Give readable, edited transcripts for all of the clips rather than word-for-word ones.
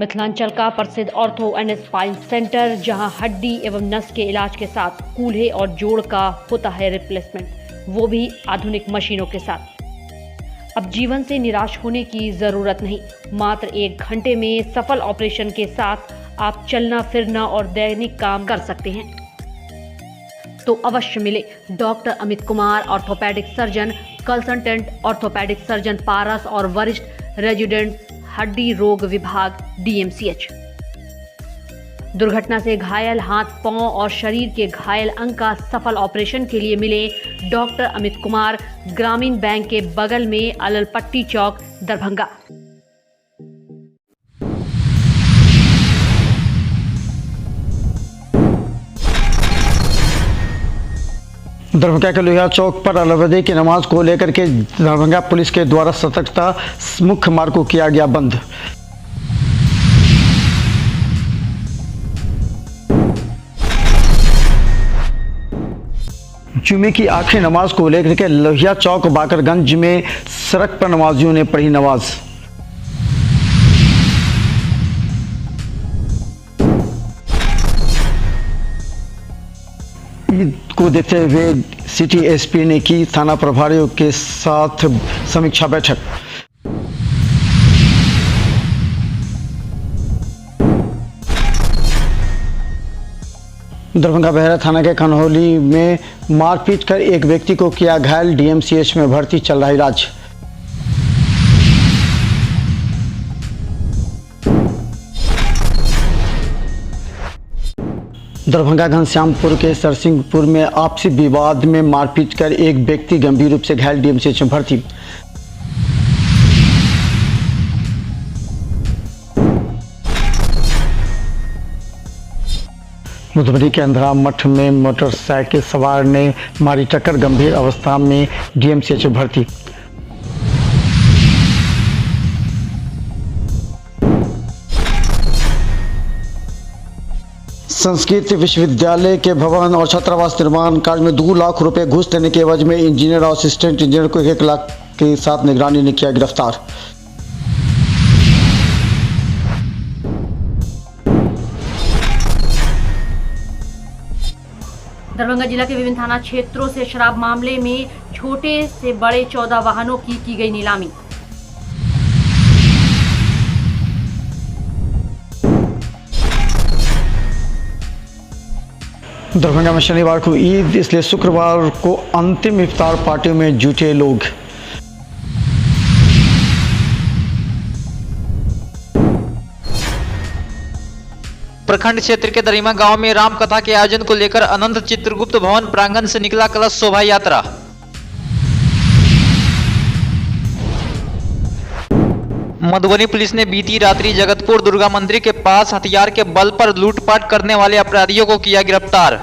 मिथिलांचल का प्रसिद्ध ortho and spine centre, जहां हड्डी एवं नस के इलाज के साथ कूल्हे और जोड़ का होता है रिप्लेसमेंट, वो भी आधुनिक मशीनों के साथ। अब जीवन से निराश होने की जरूरत नहीं। मात्र 1 घंटे में सफल ऑपरेशन के साथ आप चलना फिरना और दैनिक काम कर सकते हैं। तो अवश्य मिले doctor Amit Kumar, orthopaedic surgeon, consultant orthopaedic surgeon Paras और वरिष्ठ रेजिडेंट हड्डी रोग विभाग DMCH। दुर्घटना से घायल हाथ, पांव और शरीर के घायल अंग का सफल ऑपरेशन के लिए मिले डॉक्टर अमित कुमार, ग्रामीण बैंक के बगल में अललपट्टी चौक, दरभंगा। दरभंगा के लोहिया चौक पर अलविदा की नमाज को लेकर के दरभंगा पुलिस के द्वारा सतर्कता मुख्य मार्ग को किया गया बंद। जुमे की आखिरी नमाज को लेकर के लोहिया चौक बाकरगंज में सड़क पर नमाजियों ने पढ़ी नमाज। ईद को देखते हुए सिटी SP ने की थाना प्रभारियों के साथ समीक्षा बैठक। दरभंगा बहरा थाना के कन्हौली में मारपीट कर एक व्यक्ति को किया घायल, DMCH में भर्ती, चल रहा इलाज। दरभंगा घनश्यामपुर के सरसिंहपुर में आपसी विवाद में मारपीट कर एक व्यक्ति गंभीर रूप से घायल, DMCH में भर्ती। मधुबनी के अंधरा मठ में मोटरसाइकिल सवार ने मारी टक्कर, गंभीर अवस्था में DMCH में भर्ती। संस्कृत विश्वविद्यालय के भवन और छात्रावास निर्माण कार्य में 2 लाख रुपए घूस देने के एवज में इंजीनियर और असिस्टेंट इंजीनियर को 1 लाख के साथ निगरानी ने किया गिरफ्तार। दरभंगा जिला के विभिन्न थाना क्षेत्रों से शराब मामले में छोटे से बड़े 14 वाहनों की गई नीलामी। दरभंगा में शनिवार को ईद, इसलिए शुक्रवार को अंतिम इफ्तार पार्टियों में जुटे लोग। प्रखंड क्षेत्र के दरिमा गांव में राम कथा के आयोजन को लेकर अनंत चित्रगुप्त भवन प्रांगण से निकला कलश शोभा यात्रा। मधुबनी पुलिस ने बीती रात्रि जगतपुर दुर्गा मंदिर के पास हथियार के बल पर लूटपाट करने वाले अपराधियों को किया गिरफ्तार।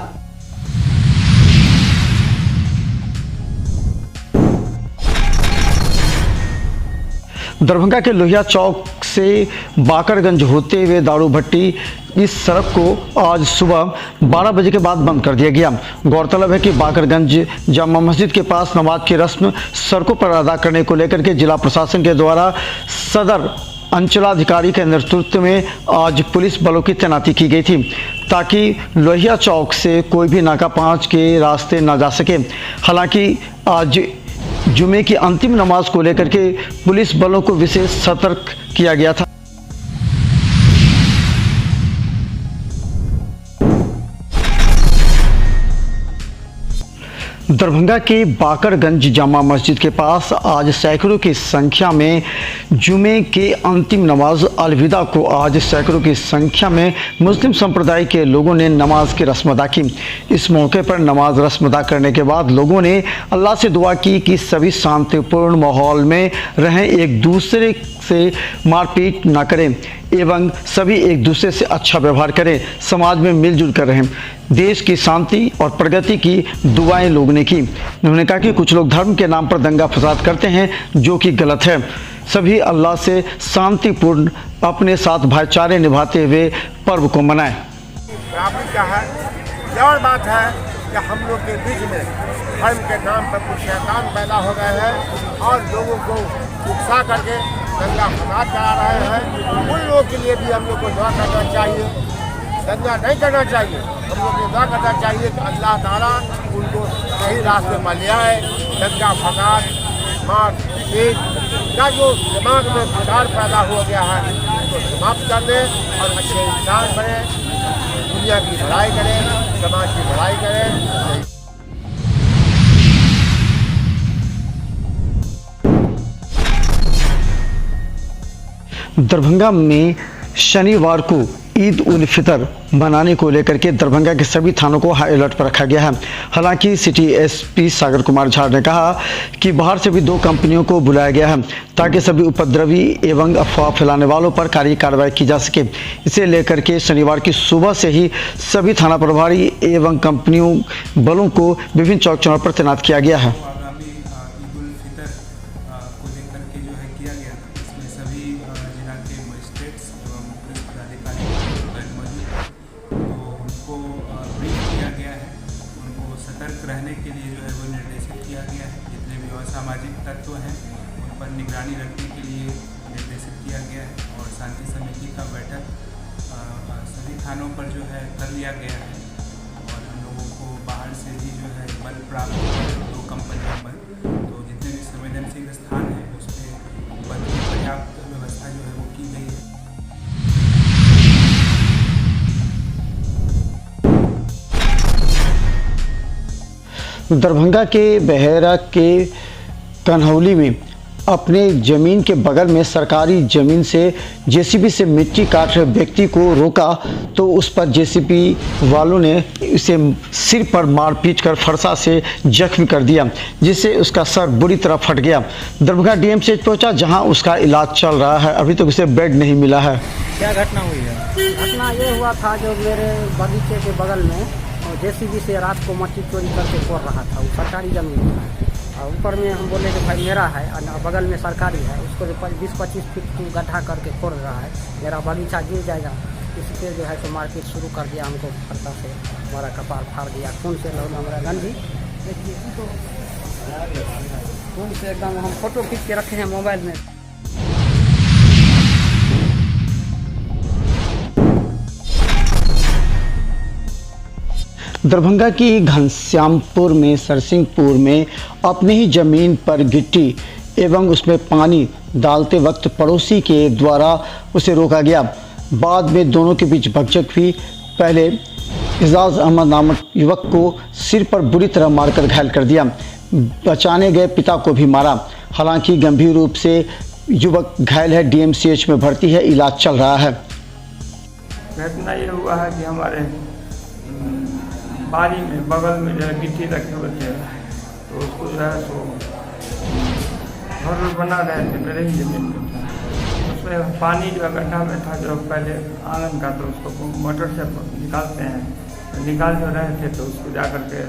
दरभंगा के लोहिया चौक से बाकरगंज होते हुए दारू भट्टी इस सड़क को आज सुबह 12 बजे के बाद बंद कर दिया गया। गौरतलब है कि बाकरगंज जामा मस्जिद के पास नमाज की रस्म सड़कों पर अदा करने को लेकर के जिला प्रशासन के द्वारा सदर अंचलाधिकारी के नेतृत्व में आज पुलिस बलों की तैनाती की गई थी, ताकि लोहिया चौक से कोई भी नाका 5 के रास्ते न जा सके। हालांकि आज जुमे की अंतिम नमाज को लेकर के पुलिस बलों को विशेष सतर्क किया गया था। दरभंगा के बाकरगंज जामा मस्जिद के पास आज सैकड़ों की संख्या में जुमे के अंतिम नमाज अलविदा को आज सैकड़ों की संख्या में मुस्लिम संप्रदाय के लोगों ने नमाज की रस्म अदा की। इस मौके पर नमाज रस्म अदा करने के बाद लोगों ने अल्लाह से दुआ की कि सभी शांतिपूर्ण माहौल में रहें, एक दूसरे से मारपीट न करें एवं सभी एक दूसरे से अच्छा व्यवहार करें, समाज में मिलजुल कर रहें। देश की शांति और प्रगति की दुआएं लोगों ने की। उन्होंने कहा कि कुछ लोग धर्म के नाम पर दंगा फसाद करते हैं, जो कि गलत है। सभी अल्लाह से शांतिपूर्ण अपने साथ भाईचारे निभाते हुए पर्व को मनाएं। क्या है, बात है कि हम लोग के बीच में धर्म के नाम पर कुछ शैतान पैदा हो गए हैं और लोगों को उकसा करके दंगा फसाद करा रहे हैं। उन लोगों के लिए भी हम लोग को दुआ करना चाहिए, दंगा नहीं करना चाहिए। हम लोग को दुआ करना चाहिए कि अल्लाह ताला उनको सही रास्ते में ले आए। दंगा फसाद मार पीट का जो दिमाग में विकार पैदा हो गया है उसको समाप्त कर दे और अच्छे इंसान बने, दुनिया की भलाई करें, समाज की भलाई करें। दरभंगा में शनिवार को ईद उल फितर मनाने को लेकर के दरभंगा के सभी थानों को हाई अलर्ट पर रखा गया है। हालांकि सिटी एसपी सागर कुमार झा ने कहा कि बाहर से भी 2 कंपनियों को बुलाया गया है ताकि सभी उपद्रवी एवं अफवाह फैलाने वालों पर कार्रवाई की जा सके। इसे लेकर के शनिवार की सुबह से ही सभी थाना प्रभारी एवं कंपनियों बलों को विभिन्न चौक चौराहों पर तैनात किया गया है। रहने के लिए जो है वो निर्देशित किया गया है। जितने भी असामाजिक तत्व हैं उन पर निगरानी रखने के लिए निर्देशित किया गया है और शांति समिति का बैठक सभी थानों पर जो है कर लिया गया है और हम लोगों को बाहर से भी जो है बल प्राप्त हुआ है, 2 कंपनियाँ बल। तो जितने भी संवेदनशील स्थान हैं उस पर बल की पर्याप्त व्यवस्था जो है वो की गई है। दरभंगा के बहेरा के कन्हौली में अपने ज़मीन के बगल में सरकारी ज़मीन से जेसीबी से मिट्टी काट रहे व्यक्ति को रोका तो उस पर जेसीबी वालों ने उसे सिर पर मारपीट कर फरसा से जख्मी कर दिया, जिससे उसका सर बुरी तरह फट गया। दरभंगा डीएमसीएच पहुंचा जहां उसका इलाज चल रहा है। अभी तक उसे बेड नहीं मिला है। क्या घटना हुई है? घटना ये हुआ था जो मेरे बगीचे के बगल में जेसीबी से रात को मट्टी चोरी करके खोद रहा था। वो सरकारी ज़मीन था और ऊपर में हम बोले कि भाई मेरा है और बगल में सरकारी है, उसको 20-25 फीट गड्ढा करके खोद रहा है, मेरा बगीचा गिर जाएगा। इससे जो है तो मारपीट शुरू कर दिया, हमको फरसा से हमारा कपाल फाड़ दिया, खून से लगल हमारा गंजी खून से एकदम। हम फोटो खींच के रखे हैं मोबाइल में। दरभंगा की घनश्यामपुर में सरसिंहपुर में अपनी ही ज़मीन पर गिट्टी एवं उसमें पानी डालते वक्त पड़ोसी के द्वारा उसे रोका गया। बाद में दोनों के बीच भगदड़ हुई। पहले एजाज अहमद नामक युवक को सिर पर बुरी तरह मारकर घायल कर दिया। बचाने गए पिता को भी मारा। हालांकि गंभीर रूप से युवक घायल है, डीएमसीएच में भर्ती है, इलाज चल रहा है। घटना ये हुआ है कि हमारे बारी में बगल में जो है गिट्टी रखे हुए थे, तो उसको जो है सो घर बना रहे थे, मेरे ही जमीन में था। उसमें पानी जो गड्ढा में था जो पहले आंगन का, तो उसको मोटर से निकालते हैं। निकाल जो रहे थे तो उसको जा कर के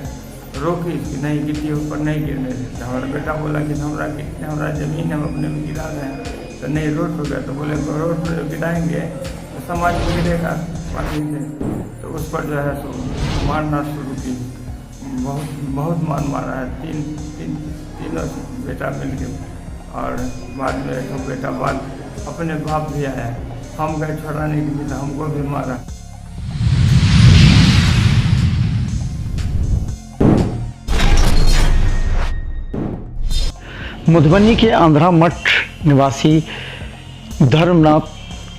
रोकी कि नहीं गिट्टी ऊपर नहीं गिरने देते। हमारा बेटा बोला कि हमारा ज़मीन हम अपने में गिरा रहे हैं, तो नहीं रोड हो गया। तो बोले रोड पर जो गिराएंगे तो समाज बिगड़ेगा पार्टी से। तो उस पर जो है सो मारना शुरू की, बहुत मारा है। तीनों बेटा मिल के, और बाद में एक बेटा बाद अपने बाप भी आया, हम गए छुड़ाने के लिए, हमको भी मारा। मधुबनी के आंध्रा मठ निवासी धर्मनाथ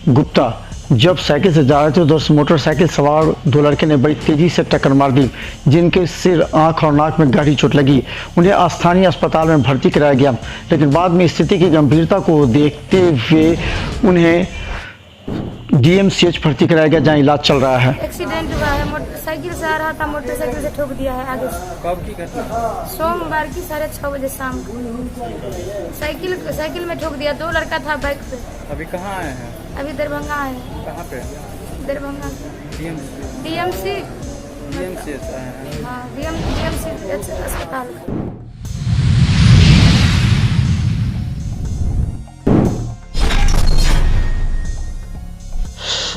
गुप्ता जब साइकिल से जा रहे थे, उधर से मोटरसाइकिल सवार 2 लड़के ने बड़ी तेजी से टक्कर मार दी, जिनके सिर, आंख और नाक में गहरी चोट लगी। उन्हें स्थानीय अस्पताल में भर्ती कराया गया, लेकिन बाद में स्थिति की गंभीरता को देखते हुए उन्हें डीएमसीएच भर्ती कराया गया, जहाँ इलाज चल रहा है। एक्सीडेंट हुआ है, मोटरसाइकिल से आ रहा था, मोटरसाइकिल से ठोक दिया है आगे से। कब की घटना? सोमवार की 6:30 बजे शाम को साइकिल में ठोक दिया। 2 लड़का था बाइक पे। अभी कहाँ आए हैं? अभी दरभंगा आए। कहाँ पे? दरभंगा डीएमसी आए हैं। हाँ, डीएमसी अस्पताल।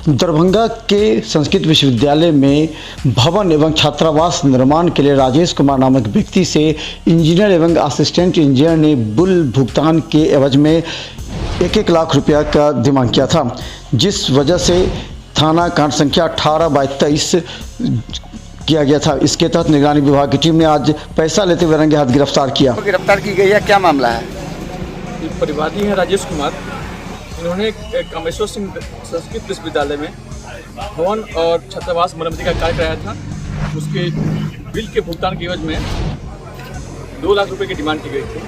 दरभंगा के संस्कृत विश्वविद्यालय में भवन एवं छात्रावास निर्माण के लिए राजेश कुमार नामक व्यक्ति से इंजीनियर एवं असिस्टेंट इंजीनियर ने बिल भुगतान के एवज में 1-1 लाख रुपया का डिमांड किया था, जिस वजह से थाना कांड संख्या 18/23 किया गया था। इसके तहत निगरानी विभाग की टीम ने आज पैसा लेते हुए रंगे हाथ गिरफ्तार किया। गिरफ्तार की गई है, क्या मामला है? परिवादी हैं राजेश कुमार। इन्होंने कामेश्वर सिंह संस्कृत विश्वविद्यालय में भवन और छात्रावास मरम्मती का कार्य कराया था। उसके बिल के भुगतान के एवज में 2 लाख रुपए की डिमांड की गई थी।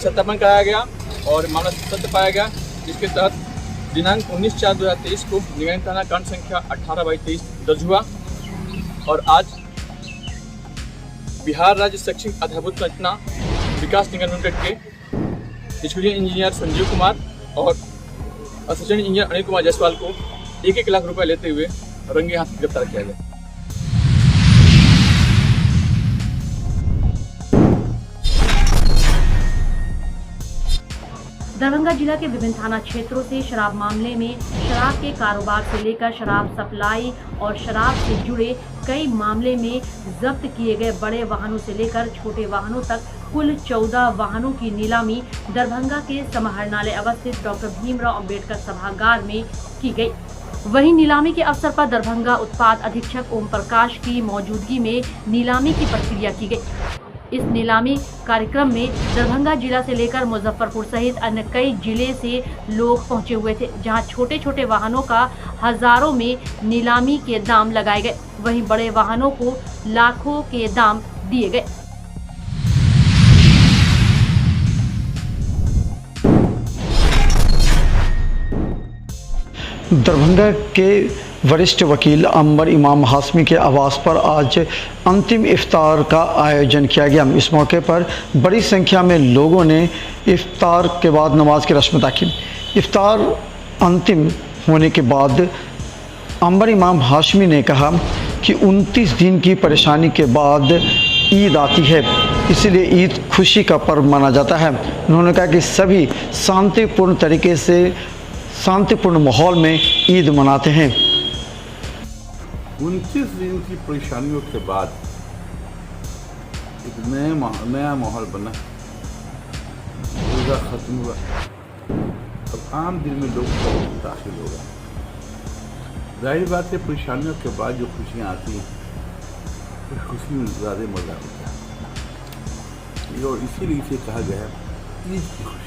सत्यापन कराया गया और मामला सत्य पाया गया, जिसके तहत दिनांक 19/4/2023 को निगरानी थाना कांड संख्या 18/23 दर्ज हुआ और आज बिहार राज्य शैक्षिक आधारभूत संरचना विकास निगम लिमिटेड के एक्जीक्यूटिव इंजीनियर संजीव कुमार और असिस्टेंट इंजीनियर अनिल कुमार जायसवाल को 1-1 लाख रुपए लेते हुए रंगे हाथ गिरफ्तार किया गया। दरभंगा जिला के विभिन्न थाना क्षेत्रों से शराब मामले में शराब के कारोबार से लेकर शराब सप्लाई और शराब से जुड़े कई मामले में जब्त किए गए बड़े वाहनों से लेकर छोटे वाहनों तक कुल 14 वाहनों की नीलामी दरभंगा के समाहरणालय अवस्थित डॉक्टर भीमराव अंबेडकर सभागार में की गई। वहीं नीलामी के अवसर पर दरभंगा उत्पाद अधीक्षक ओम प्रकाश की मौजूदगी में नीलामी की प्रक्रिया की गई। इस नीलामी कार्यक्रम में दरभंगा जिला से लेकर मुजफ्फरपुर सहित अन्य कई जिले से लोग पहुंचे हुए थे, जहां छोटे छोटे वाहनों का हजारों में नीलामी के दाम लगाए गए, वहीं बड़े वाहनों को लाखों के दाम दिए गए। दरभंगा के वरिष्ठ वकील अंबर इमाम हाशमी के आवास पर आज अंतिम इफ्तार का आयोजन किया गया। इस मौके पर बड़ी संख्या में लोगों ने इफ्तार के बाद नमाज की रस्म अदा की। इफ्तार अंतिम होने के बाद अंबर इमाम हाशमी ने कहा कि 29 दिन की परेशानी के बाद ईद आती है, इसीलिए ईद खुशी का पर्व माना जाता है। उन्होंने कहा कि सभी शांतिपूर्ण तरीके से शांतिपूर्ण माहौल में ईद मनाते हैं। 29 दिन की परेशानियों के बाद एक नया माहौल बना, रोज़ा खत्म हुआ, अब आम दिन में लोग दाखिल हो गए। जाहिर बात है, परेशानियों के बाद जो खुशियाँ आती हैं उस खुशी में ज़्यादा मज़ा होता है, और इसीलिए इसे कहा गया है ईद की खुशी।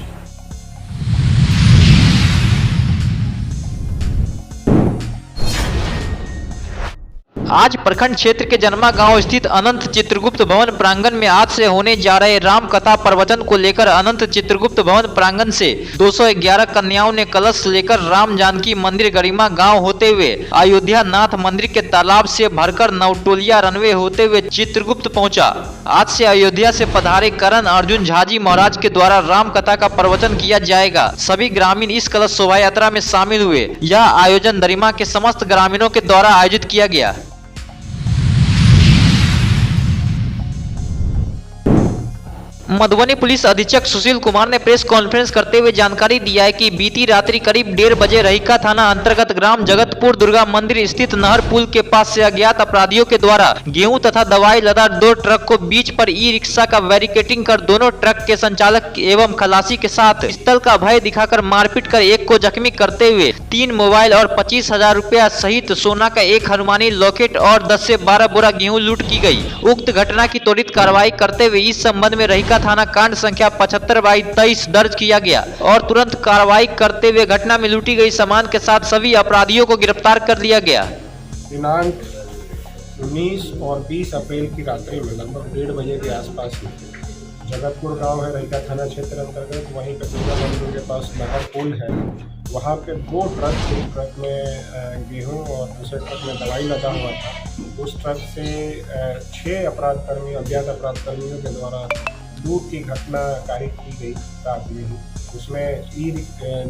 आज प्रखंड क्षेत्र के जन्मा गांव स्थित अनंत चित्रगुप्त भवन प्रांगण में आज से होने जा रहे राम कथा प्रवचन को लेकर अनंत चित्रगुप्त भवन प्रांगण से 211 कन्याओं ने कलश लेकर राम जानकी मंदिर गरिमा गांव होते हुए अयोध्या नाथ मंदिर के तालाब से भरकर नवटोलिया रनवे होते हुए चित्रगुप्त पहुंचा। आज से अयोध्या से पधारे करण अर्जुन झाजी महाराज के द्वारा राम कथा का प्रवचन किया जाएगा। सभी ग्रामीण इस कलश शोभा यात्रा में शामिल हुए। यह आयोजन दरिमा के समस्त ग्रामीणों के द्वारा आयोजित किया गया। मधुबनी पुलिस अधीक्षक सुशील कुमार ने प्रेस कॉन्फ्रेंस करते हुए जानकारी दिया है कि बीती रात्रि करीब 1:30 बजे रहीका थाना अंतर्गत ग्राम जगतपुर दुर्गा मंदिर स्थित नहर पुल के पास से अज्ञात अपराधियों के द्वारा गेहूं तथा दवाई लदा 2 ट्रक को बीच पर ई रिक्शा का बैरिकेडिंग कर दोनों ट्रक के संचालक एवं खलासी के साथ पिस्तौल का भय दिखाकर मारपीट कर एक को जख्मी करते हुए 3 मोबाइल और 25,000 रुपया सहित सोना का 1 हनुमानी लॉकेट और 10 से 12 बोरा गेहूं लूट की गई। उक्त घटना की त्वरित कार्रवाई करते हुए इस संबंध में रहीका थाना कांड संख्या 75/23 दर्ज किया गया और तुरंत कार्रवाई करते हुए घटना में लूटी गई सामान के साथ सभी अपराधियों को गिरफ्तार कर लिया गया। दिनांक 19 और 20 अप्रैल की रात्रि में लगभग 1:30 बजे के आसपास में जगतपुर गांव है, रहीका थाना क्षेत्र अंतर्गत, वहीं पर दुर्गा मंदिर के पास नहर पुल है, वहाँ पे 2 ट्रक, एक ट्रक में गेहूं और दूसरे ट्रक में दवाई लदा हुआ था। उस ट्रक से 6 अज्ञात अपराध कर्मियों के द्वारा लूट की घटना कारित की गई रात में ही। उसमें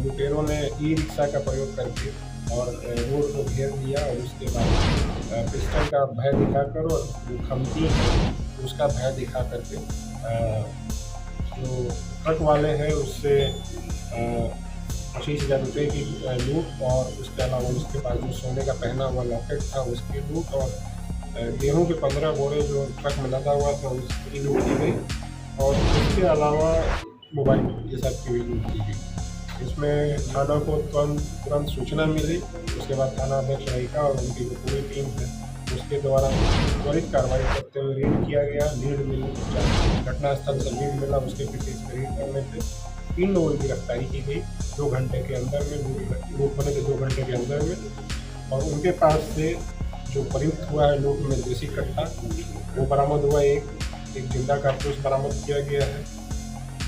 लुटेरों ने ई रिक्शा का प्रयोग करके और रोड को घेर दिया और उसके बाद पिस्टल का भय दिखाकर और जो खमती है उसका भय दिखा करके जो ट्रक वाले हैं उससे 25,000 रुपये की लूट और उसके अलावा उसके पास जो सोने का पहना हुआ लॉकेट था उसकी लूट और गेहूं के 15 बोरे जो ट्रक में लदा हुआ था उसकी लूट की गई और इसके अलावा मोबाइल ये सब की भी लूट की गई। इसमें थाना को तुरंत सूचना मिली, उसके बाद थाना अध्यक्ष रहीका और उनकी जो पूरी टीम है उसके द्वारा त्वरित कार्रवाई करते हुए रेड किया गया। लीड मिली, घटनास्थल से लीड मिला, उसके पीछे इस पर रेड करने से 3 लोगों की गिरफ्तारी की गई 2 घंटे के अंदर में, लूट होने के 2 घंटे के अंदर में। और उनके पास से जो प्रयुक्त हुआ है लूट में देसी कट्टा वो बरामद हुआ, एक जिंदा कारतूस बरामद किया गया है।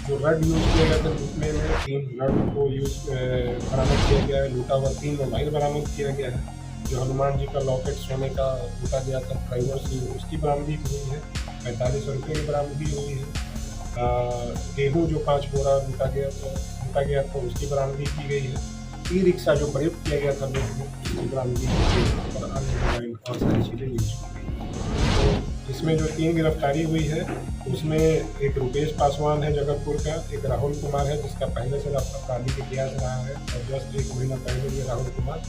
जो रड यूज़ किया गया था लूटने में 3 रड को बरामद किया गया है। लूटा हुआ 3 मोबाइल बरामद किया गया है। जो हनुमान जी का लॉकेट सोने का लूटा गया था ड्राइवर से उसकी बरामदी हुई है, 45 रुपये की बरामदी हुई है। गेहूँ जो 5 बोरा लूटा गया था उसकी बरामदी की गई है। ई रिक्शा जो प्रयुक्त किया गया था लूट में उसकी बरामदी की गई और अन्य मोबाइल और सारी चीज़ें यूज की गई। तो इसमें जो 3 गिरफ्तारी हुई है उसमें एक रुपेश पासवान है जगतपुर का, एक राहुल कुमार है जिसका पहले से अपराधी का इतिहास रहा है और जस्ट 1 महीना पहले ये राहुल कुमार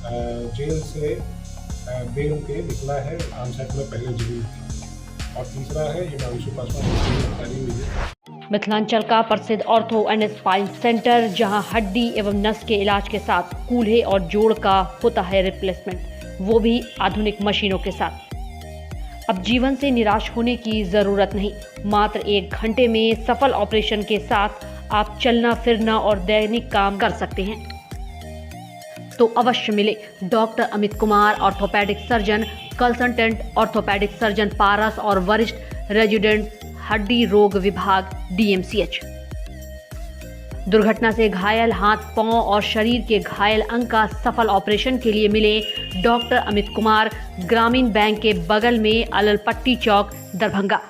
जेल से बेल पे निकला है। आमसेट में पहले जेल था। और तीसरा है हिमांशु पासवान जिसकी गिरफ्तारी हुई है। मिथिलांचल का प्रसिद्ध ऑर्थो एंड स्पाइन सेंटर, जहां हड्डी एवं नस के इलाज के साथ कूल्हे और जोड़ का होता है रिप्लेसमेंट, वो भी आधुनिक मशीनों के साथ। अब जीवन से निराश होने की जरूरत नहीं, मात्र 1 घंटे में सफल ऑपरेशन के साथ आप चलना फिरना और दैनिक काम कर सकते हैं। तो अवश्य मिले doctor Amit Kumar, orthopaedic surgeon, consultant orthopaedic surgeon Paras और वरिष्ठ रेजिडेंट हड्डी रोग विभाग DMCH। दुर्घटना से घायल हाथ, पांव और शरीर के घायल अंग का सफल ऑपरेशन के लिए मिले डॉक्टर अमित कुमार, ग्रामीण बैंक के बगल में अललपट्टी चौक, दरभंगा।